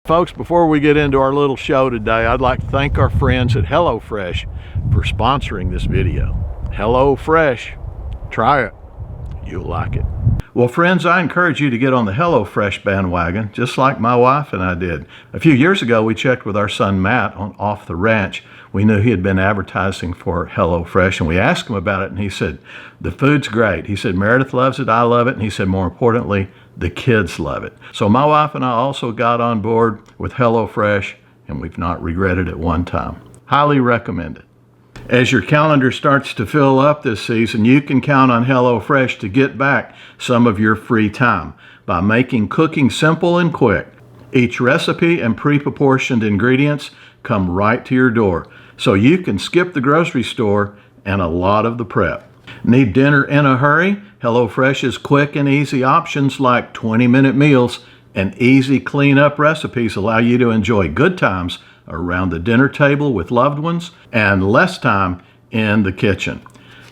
Folks, before we get into our little show today, I'd like to thank our friends at HelloFresh for sponsoring this video. HelloFresh, try it, you'll like it. Well, friends, I encourage you to get on the HelloFresh bandwagon, just like my wife and I did. A few years ago, we checked with our son Matt on Off the Ranch. We knew he had been advertising for HelloFresh, and we asked him about it, and he said, the food's great. He said, Meredith loves it, I love it, and he said, more importantly, the kids love it. So my wife and I also got on board with HelloFresh, and we've not regretted it one time. Highly recommend it. As your calendar starts to fill up this season, you can count on HelloFresh to get back some of your free time by making cooking simple and quick. Each recipe and pre-proportioned ingredients come right to your door, so you can skip the grocery store and a lot of the prep. Need dinner in a hurry? HelloFresh's quick and easy options like 20-minute meals and easy clean-up recipes allow you to enjoy good times around the dinner table with loved ones and less time in the kitchen.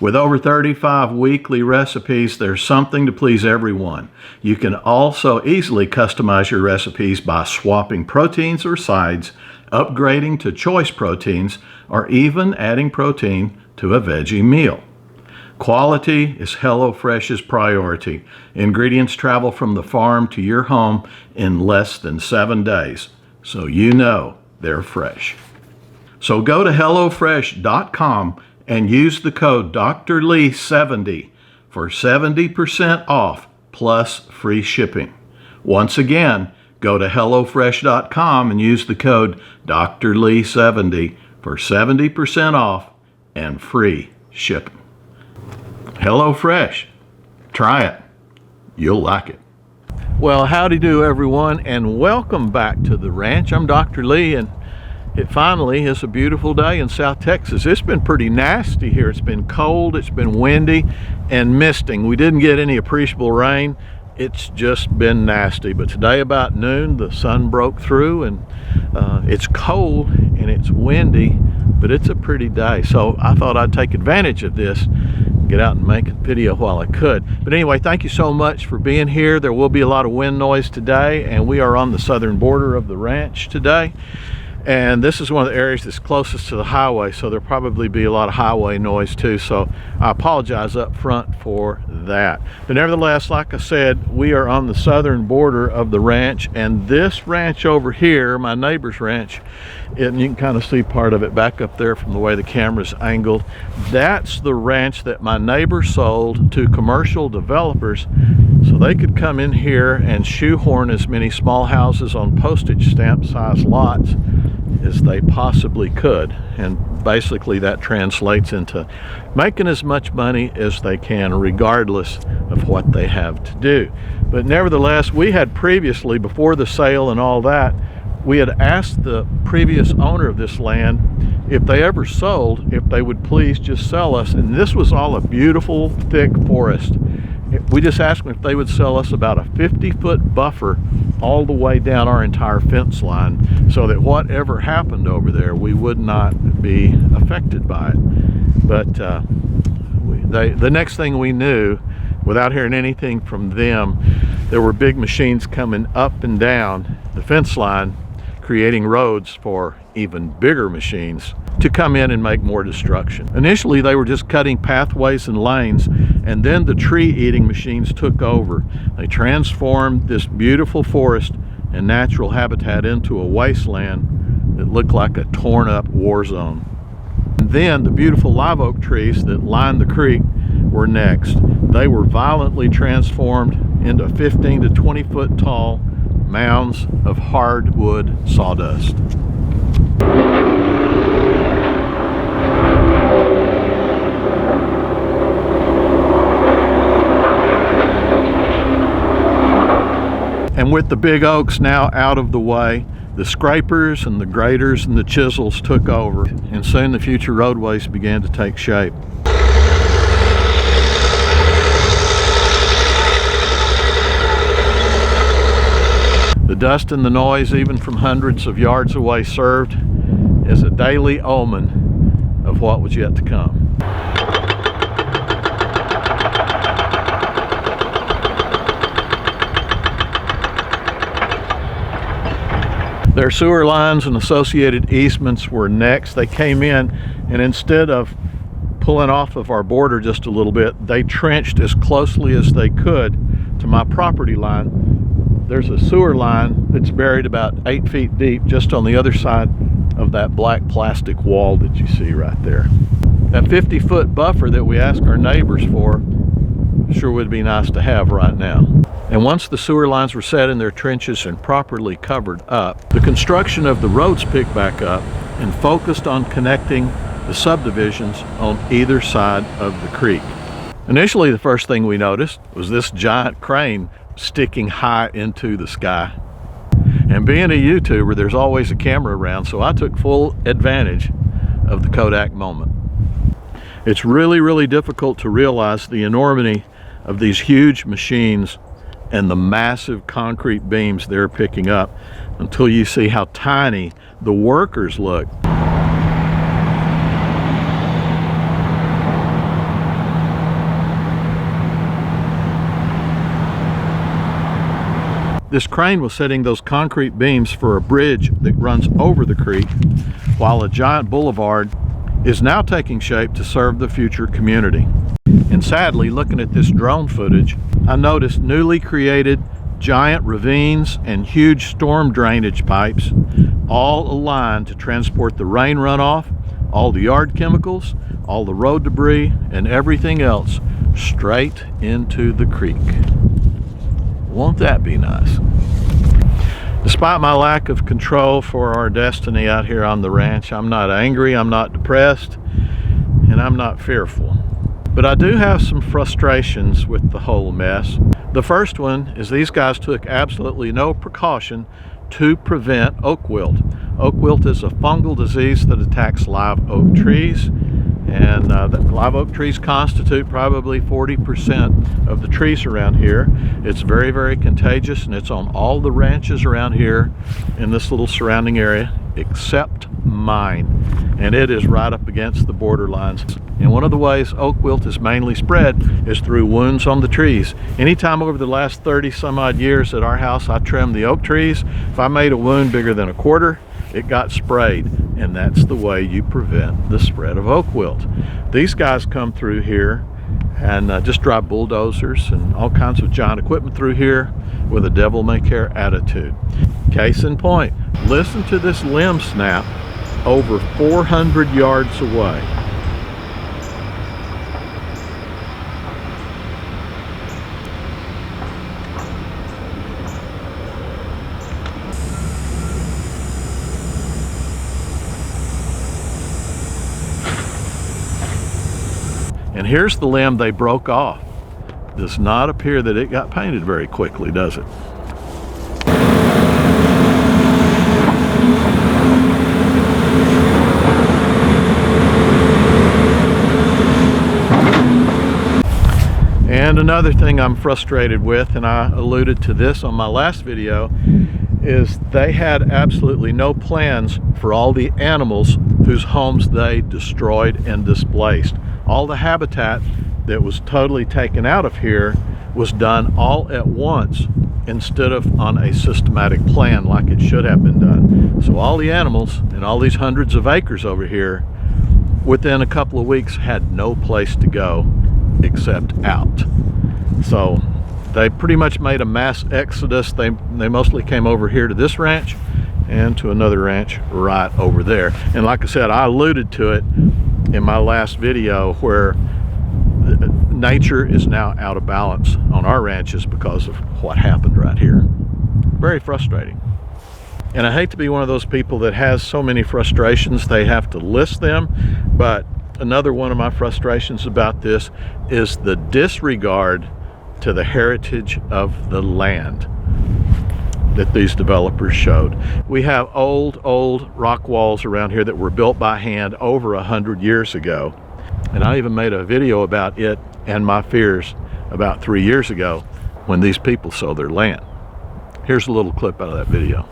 With over 35 weekly recipes, there's something to please everyone. You can also easily customize your recipes by swapping proteins or sides, upgrading to choice proteins, or even adding protein to a veggie meal. Quality is HelloFresh's priority. Ingredients travel from the farm to your home in less than 7 days, so you know they're fresh. So go to HelloFresh.com and use the code DrLee70 for 70% off plus free shipping. Once again, go to HelloFresh.com and use the code DrLee70 for 70% off and free shipping. HelloFresh, try it, you'll like it. Well, howdy do everyone, and welcome back to the ranch. I'm Dr. Lee, and it finally is a beautiful day in South Texas. It's been pretty nasty here. It's been cold, it's been windy and misting. We didn't get any appreciable rain. It's just been nasty, but today about noon the sun broke through, and it's cold and it's windy, but it's a pretty day. So I thought I'd take advantage of this, get out and make a video while I could. But anyway, thank you so much for being here. There will be a lot of wind noise today, and we are on the southern border of the ranch today. And this is one of the areas that's closest to the highway, so there'll probably be a lot of highway noise too, so I apologize up front for that. But nevertheless, like I said, we are on the southern border of the ranch, and this ranch over here, my neighbor's ranch, and you can kind of see part of it back up there from the way the camera's angled. That's the ranch that my neighbor sold to commercial developers so they could come in here and shoehorn as many small houses on postage stamp size lots as they possibly could, and basically that translates into making as much money as they can regardless of what they have to do. But nevertheless, we had previously, before the sale and all that, we had asked the previous owner of this land if they ever sold, if they would please just sell us, and this was all a beautiful thick forest. We just asked them if they would sell us about a 50-foot buffer all the way down our entire fence line so that whatever happened over there, we would not be affected by it. But the next thing we knew, without hearing anything from them, there were big machines coming up and down the fence line, creating roads for even bigger machines to come in and make more destruction. Initially, they were just cutting pathways and lanes, and then the tree-eating machines took over. They transformed this beautiful forest and natural habitat into a wasteland that looked like a torn-up war zone. And then the beautiful live oak trees that lined the creek were next. They were violently transformed into 15 to 20 foot tall mounds of hardwood sawdust. And with the big oaks now out of the way, the scrapers and the graders and the chisels took over, and soon the future roadways began to take shape. The dust and the noise, even from hundreds of yards away, served as a daily omen of what was yet to come. Their sewer lines and associated easements were next. They came in, and instead of pulling off of our border just a little bit, they trenched as closely as they could to my property line. There's a sewer line that's buried about 8 feet deep just on the other side of that black plastic wall that you see right there. That 50-foot buffer that we ask our neighbors for sure would be nice to have right now. And once the sewer lines were set in their trenches and properly covered up, the construction of the roads picked back up and focused on connecting the subdivisions on either side of the creek. Initially, the first thing we noticed was this giant crane sticking high into the sky. And being a YouTuber, there's always a camera around, so I took full advantage of the Kodak moment. It's really difficult to realize the enormity of these huge machines and the massive concrete beams they're picking up until you see how tiny the workers look. This crane was setting those concrete beams for a bridge that runs over the creek, while a giant boulevard is now taking shape to serve the future community. And sadly, looking at this drone footage, I noticed newly created giant ravines and huge storm drainage pipes, all aligned to transport the rain runoff, all the yard chemicals, all the road debris, and everything else straight into the creek. Won't that be nice? Despite my lack of control for our destiny out here on the ranch, I'm not angry, I'm not depressed, and I'm not fearful. But I do have some frustrations with the whole mess. The first one is these guys took absolutely no precaution to prevent oak wilt. Oak wilt is a fungal disease that attacks live oak trees, and live oak trees constitute probably 40% of the trees around here. It's very contagious, and it's on all the ranches around here in this little surrounding area except mine, and it is right up against the border lines. And one of the ways oak wilt is mainly spread is through wounds on the trees. Anytime over the last 30 some odd years at our house I trimmed the oak trees, if I made a wound bigger than a quarter, it got sprayed, and that's the way you prevent the spread of oak wilt. These guys come through here and just drive bulldozers and all kinds of giant equipment through here with a devil-may-care attitude. Case in point, listen to this limb snap over 400 yards away. And here's the limb they broke off. Does not appear that it got painted very quickly, does it? And another thing I'm frustrated with, and I alluded to this on my last video, is they had absolutely no plans for all the animals whose homes they destroyed and displaced. All the habitat that was totally taken out of here was done all at once instead of on a systematic plan like it should have been done. So all the animals in all these hundreds of acres over here within a couple of weeks had no place to go except out. So they pretty much made a mass exodus. They mostly came over here to this ranch and to another ranch right over there. And like I said, I alluded to it in my last video where nature is now out of balance on our ranches because of what happened right here. Very frustrating. And I hate to be one of those people that has so many frustrations they have to list them, but another one of my frustrations about this is the disregard to the heritage of the land that these developers showed. We have old rock walls around here that were built by hand over 100 years ago. And I even made a video about it and my fears about 3 years ago when these people sold their land. Here's a little clip out of that video.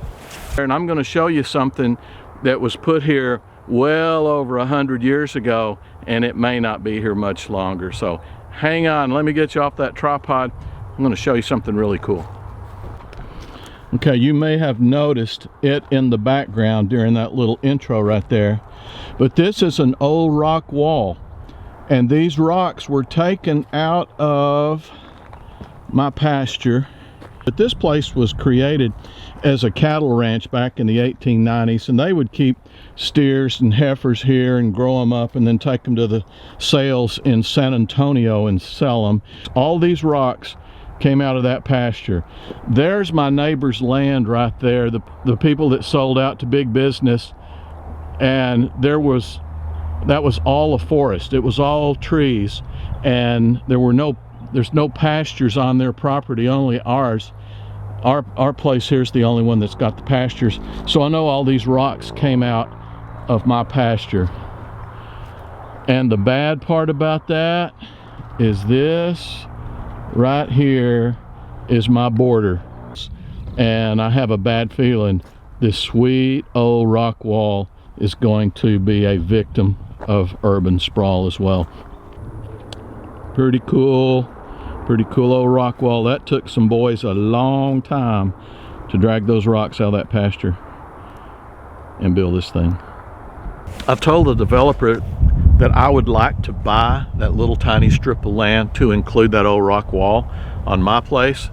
And I'm going to show you something that was put here well over 100 years ago, and it may not be here much longer. So hang on, let me get you off that tripod. I'm going to show you something really cool. Okay, you may have noticed it in the background during that little intro right there, but this is an old rock wall, and these rocks were taken out of my pasture. But this place was created as a cattle ranch back in the 1890s, and they would keep steers and heifers here and grow them up and then take them to the sales in San Antonio and sell them. All these rocks came out of that pasture. There's my neighbor's land right there, the people that sold out to big business, and that was all a forest. It was all trees, and there's no pastures on their property, only ours. Our place here's the only one that's got the pastures. So I know all these rocks came out of my pasture. And the bad part about that is this right here is my border, and I have a bad feeling this sweet old rock wall is going to be a victim of urban sprawl as well. Pretty cool old rock wall. That took some boys a long time to drag those rocks out of that pasture and build this thing. I told the developer that I would like to buy that little tiny strip of land to include that old rock wall on my place,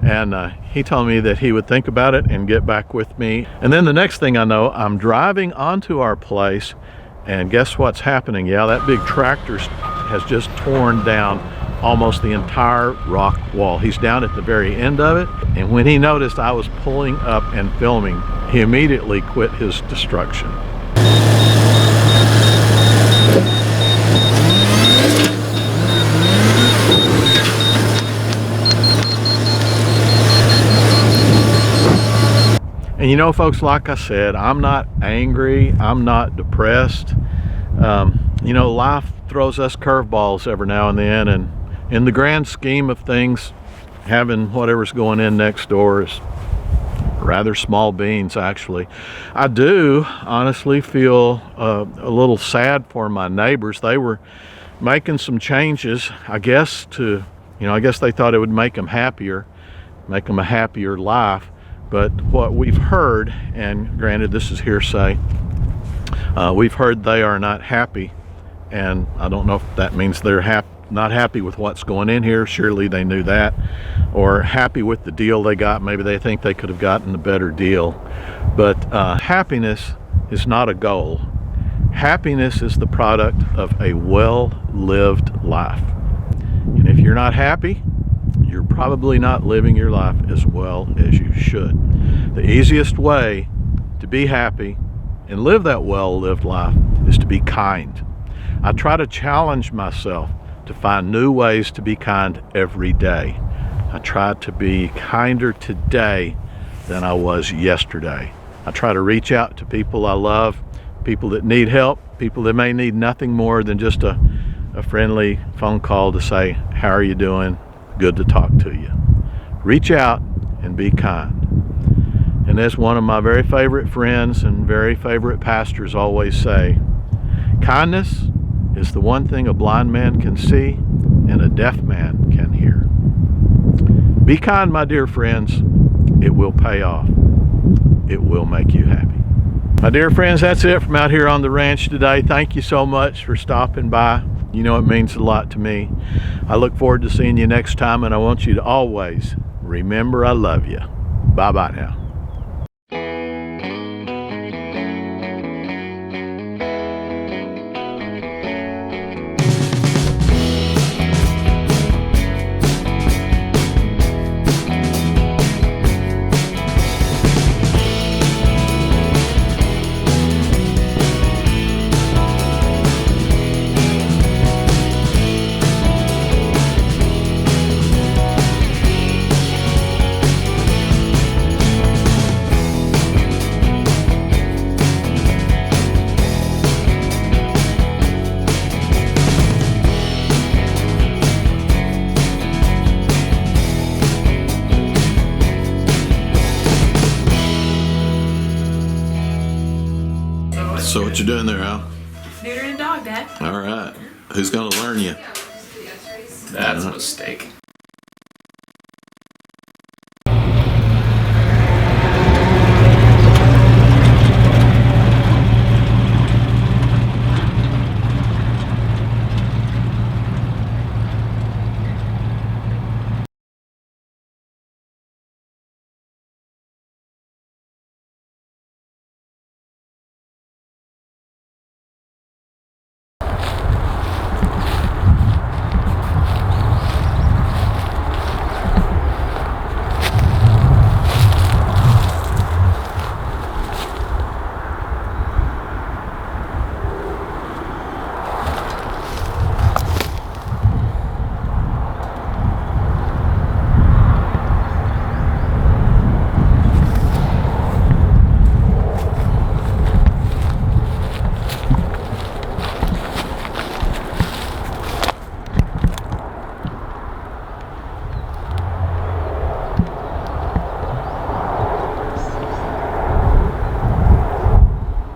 and he told me that he would think about it and get back with me. And then the next thing I know, I'm driving onto our place, and guess what's happening? Yeah, that big tractor has just torn down almost the entire rock wall. He's down at the very end of it, and when he noticed I was pulling up and filming, he immediately quit his destruction. And you know, folks, like I said, I'm not angry, I'm not depressed. You know, life throws us curveballs every now and then, and in the grand scheme of things, having whatever's going in next door is rather small beans, actually. I do honestly feel a little sad for my neighbors. They were making some changes, I guess, I guess they thought it would make them happier, make them a happier life. But what we've heard, and granted this is hearsay, we've heard they are not happy, and I don't know if that means they're not happy with what's going in here. Surely they knew that, or happy with the deal they got. Maybe they think they could have gotten a better deal. But happiness is not a goal. Happiness is the product of a well-lived life. And if you're not happy, you're probably not living your life as well as you should. The easiest way to be happy and live that well-lived life is to be kind. I try to challenge myself to find new ways to be kind every day. I try to be kinder today than I was yesterday. I try to reach out to people I love, people that need help, people that may need nothing more than just a friendly phone call to say, how are you doing? Good to talk to you. Reach out and be kind. And as one of my very favorite friends and very favorite pastors always say, kindness is the one thing a blind man can see and a deaf man can hear. Be kind, my dear friends. It will pay off. It will make you happy. My dear friends, that's it from out here on the ranch today. Thank you so much for stopping by. You know it means a lot to me. I look forward to seeing you next time, and I want you to always remember I love you. Bye-bye now. So what you doing there, Al? Neutering a dog, Dad. All right. Who's gonna learn you? That's a mistake.